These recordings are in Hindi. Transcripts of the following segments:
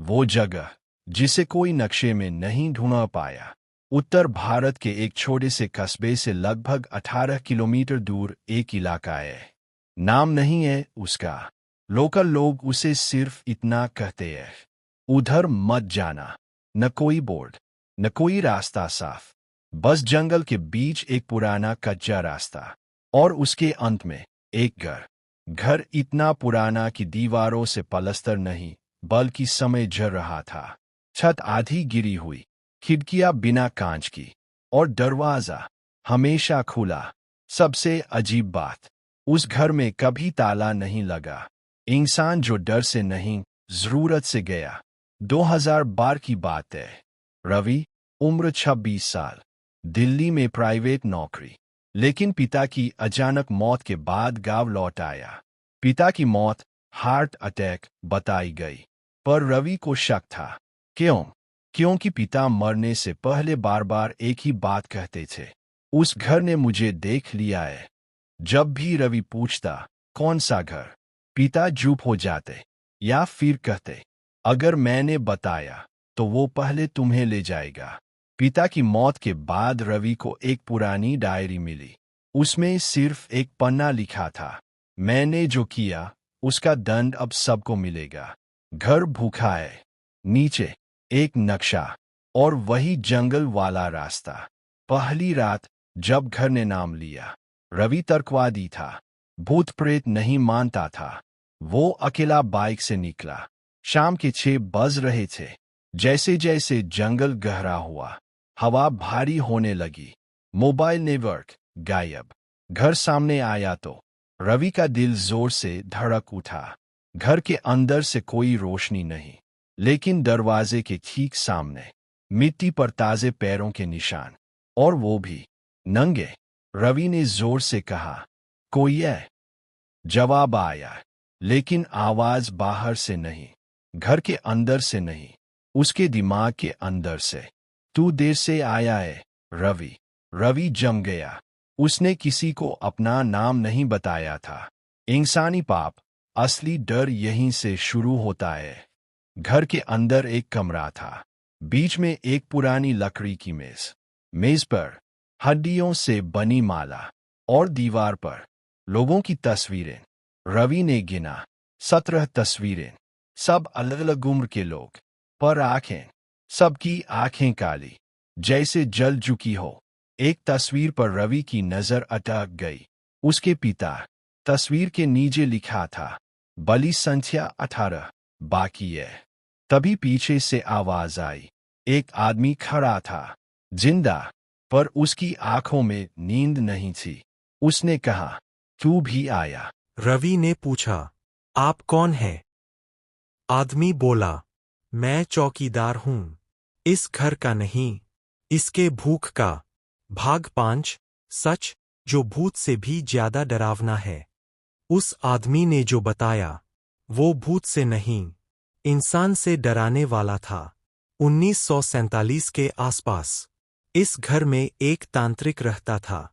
वो जगह जिसे कोई नक्शे में नहीं ढूंढ पाया। उत्तर भारत के एक छोटे से कस्बे से लगभग 18 किलोमीटर दूर एक इलाका है। नाम नहीं है उसका। लोकल लोग उसे सिर्फ इतना कहते हैं, उधर मत जाना। न कोई बोर्ड, न कोई रास्ता साफ, बस जंगल के बीच एक पुराना कच्चा रास्ता और उसके अंत में एक घर। घर इतना पुराना कि दीवारों से पलस्तर नहीं बल्कि समय झड़ रहा था। छत आधी गिरी हुई, खिड़कियां बिना कांच की और दरवाजा हमेशा खुला। सबसे अजीब बात, उस घर में कभी ताला नहीं लगा। इंसान जो डर से नहीं, जरूरत से गया। 2012 की बात है। रवि, उम्र 26 साल, दिल्ली में प्राइवेट नौकरी। लेकिन पिता की अचानक मौत के बाद गांव लौट आया। पिता की मौत हार्ट अटैक बताई गई, पर रवि को शक था। क्यों? क्योंकि पिता मरने से पहले बार बार एक ही बात कहते थे, उस घर ने मुझे देख लिया है। जब भी रवि पूछता कौन सा घर, पिता चुप हो जाते या फिर कहते, अगर मैंने बताया तो वो पहले तुम्हें ले जाएगा। पिता की मौत के बाद रवि को एक पुरानी डायरी मिली। उसमें सिर्फ एक पन्ना लिखा था, मैंने जो किया उसका दंड अब सबको मिलेगा। घर भूखा है, नीचे एक नक्शा और वही जंगल वाला रास्ता। पहली रात जब घर ने नाम लिया, रवि तर्कवादी था, भूत प्रेत नहीं मानता था। वो अकेला बाइक से निकला। शाम के 6 बज रहे थे। जैसे जैसे जंगल गहरा हुआ, हवा भारी होने लगी। मोबाइल नेटवर्क गायब। घर सामने आया तो रवि का दिल जोर से धड़क उठा। घर के अंदर से कोई रोशनी नहीं, लेकिन दरवाजे के ठीक सामने मिट्टी पर ताजे पैरों के निशान, और वो भी नंगे। रवि ने जोर से कहा, कोई है? जवाब आया, लेकिन आवाज बाहर से नहीं, घर के अंदर से नहीं, उसके दिमाग के अंदर से। तू देर से आया है रवि। रवि जम गया। उसने किसी को अपना नाम नहीं बताया था। इंसानी पाप, असली डर यहीं से शुरू होता है। घर के अंदर एक कमरा था। बीच में एक पुरानी लकड़ी की मेज। मेज पर हड्डियों से बनी माला और दीवार पर लोगों की तस्वीरें। रवि ने गिना, 17 तस्वीरें, सब अलग अलग उम्र के लोग, पर आंखें, सबकी आंखें काली, जैसे जल चुकी हो। एक तस्वीर पर रवि की नजर अटक गई। उसके पिता। तस्वीर के नीचे लिखा था, बलि संख्या 18 बाकी है। तभी पीछे से आवाज आई। एक आदमी खड़ा था, जिंदा, पर उसकी आंखों में नींद नहीं थी। उसने कहा, तू भी आया? रवि ने पूछा, आप कौन हैं? आदमी बोला, मैं चौकीदार हूं, इस घर का नहीं, इसके भूख का। भाग 5, सच जो भूत से भी ज्यादा डरावना है। उस आदमी ने जो बताया, वो भूत से नहीं, इंसान से डराने वाला था। 1947 के आसपास इस घर में एक तांत्रिक रहता था।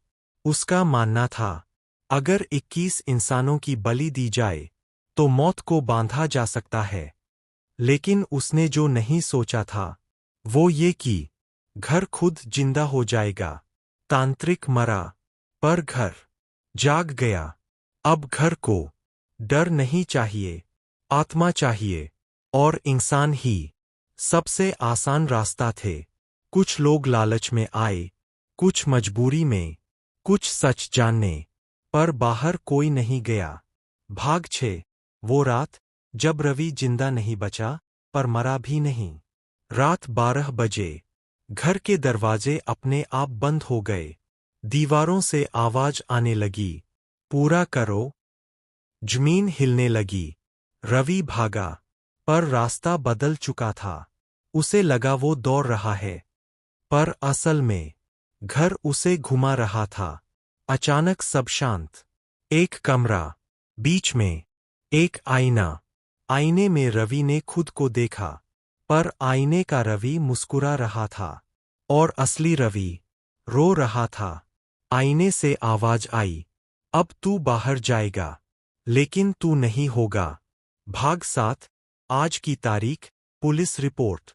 उसका मानना था, अगर 21 इंसानों की बलि दी जाए तो मौत को बांधा जा सकता है। लेकिन उसने जो नहीं सोचा था, वो ये कि घर खुद जिंदा हो जाएगा। तांत्रिक मरा, पर घर जाग गया। अब घर को डर नहीं चाहिए, आत्मा चाहिए, और इंसान ही सबसे आसान रास्ता थे। कुछ लोग लालच में आए, कुछ मजबूरी में, कुछ सच जानने, पर बाहर कोई नहीं गया। भाग 6, वो रात जब रवि जिंदा नहीं बचा, पर मरा भी नहीं। रात 12 बजे घर के दरवाजे अपने आप बंद हो गए। दीवारों से आवाज आने लगी, पूरा करो। जमीन हिलने लगी। रवि भागा, पर रास्ता बदल चुका था। उसे लगा वो दौड़ रहा है, पर असल में घर उसे घुमा रहा था। अचानक सब शांत। एक कमरा, बीच में एक आईना। आईने में रवि ने खुद को देखा, पर आईने का रवि मुस्कुरा रहा था, और असली रवि रो रहा था। आईने से आवाज आई, अब तू बाहर जाएगा, लेकिन तू नहीं होगा। भाग 7, आज की तारीख पुलिस रिपोर्ट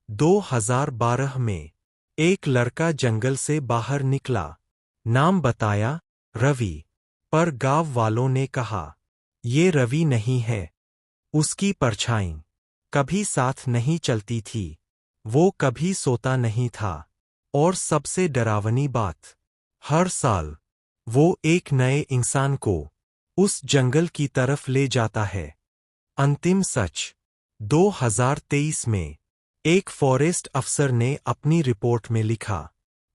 2012 में एक लड़का जंगल से बाहर निकला। नाम बताया रवि, पर गांव वालों ने कहा ये रवि नहीं है। उसकी परछाई कभी साथ नहीं चलती थी, वो कभी सोता नहीं था, और सबसे डरावनी बात, हर साल वो एक नए इंसान को उस जंगल की तरफ ले जाता है। अंतिम सच 2023 में एक फॉरेस्ट अफसर ने अपनी रिपोर्ट में लिखा,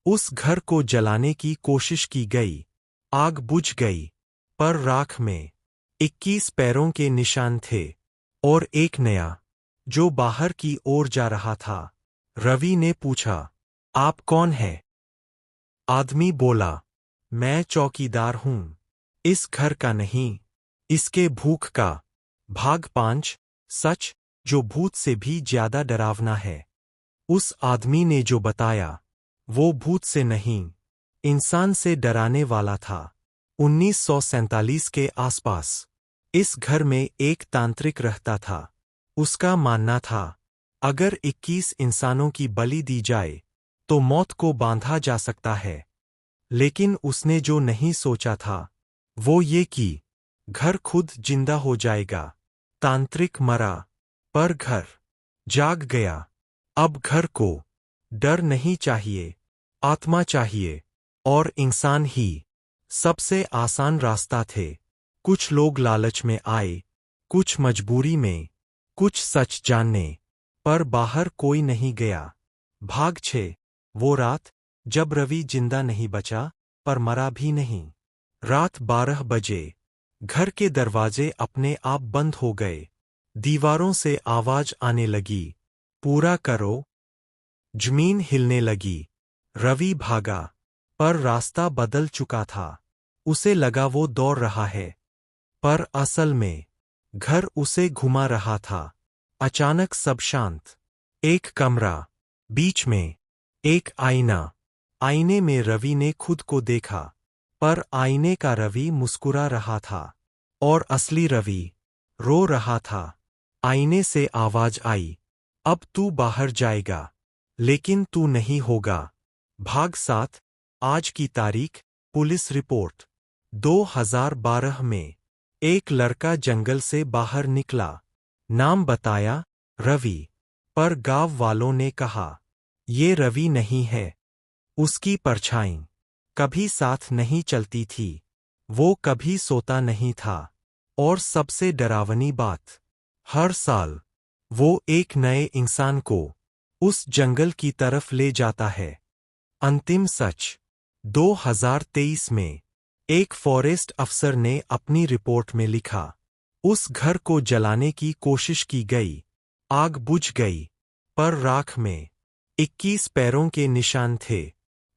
उस घर को जलाने की कोशिश की गई, आग बुझ गई, पर राख में 21 पैरों के निशान थे और एक नया, जो बाहर की ओर जा रहा था। रवि ने पूछा, आप कौन हैं? आदमी बोला, मैं चौकीदार हूं, इस घर का नहीं, इसके भूख का। भाग 5, सच जो भूत से भी ज्यादा डरावना है। उस आदमी ने जो बताया वो भूत से नहीं, इंसान से डराने वाला था। 1947 के आसपास इस घर में एक तांत्रिक रहता था। उसका मानना था अगर 21 इंसानों की बलि दी जाए तो मौत को बांधा जा सकता है। लेकिन उसने जो नहीं सोचा था वो ये कि घर खुद जिंदा हो जाएगा। तांत्रिक मरा, पर घर जाग गया। अब घर को डर नहीं चाहिए, आत्मा चाहिए, और इंसान ही सबसे आसान रास्ता थे। कुछ लोग लालच में आए, कुछ मजबूरी में, कुछ सच जानने, पर बाहर कोई नहीं गया। भाग 6, वो रात जब रवि जिंदा नहीं बचा, पर मरा भी नहीं। रात 12 बजे घर के दरवाजे अपने आप बंद हो गए। दीवारों से आवाज आने लगी, पूरा करो। जमीन हिलने लगी। रवि भागा, पर रास्ता बदल चुका था। उसे लगा वो दौड़ रहा है, पर असल में घर उसे घुमा रहा था। अचानक सब शांत। एक कमरा, बीच में एक आईना। आईने में रवि ने खुद को देखा, पर आईने का रवि मुस्कुरा रहा था, और असली रवि रो रहा था। आईने से आवाज आई, अब तू बाहर जाएगा, लेकिन तू नहीं होगा। भाग 7, आज की तारीख। पुलिस रिपोर्ट 2012 में एक लड़का जंगल से बाहर निकला। नाम बताया रवि, पर गांव वालों ने कहा ये रवि नहीं है। उसकी परछाई कभी साथ नहीं चलती थी, वो कभी सोता नहीं था, और सबसे डरावनी बात, हर साल वो एक नए इंसान को उस जंगल की तरफ ले जाता है। अंतिम सच 2023 में एक फॉरेस्ट अफसर ने अपनी रिपोर्ट में लिखा, उस घर को जलाने की कोशिश की गई, आग बुझ गई, पर राख में 21 पैरों के निशान थे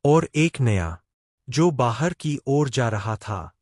और एक नया, जो बाहर की ओर जा रहा था।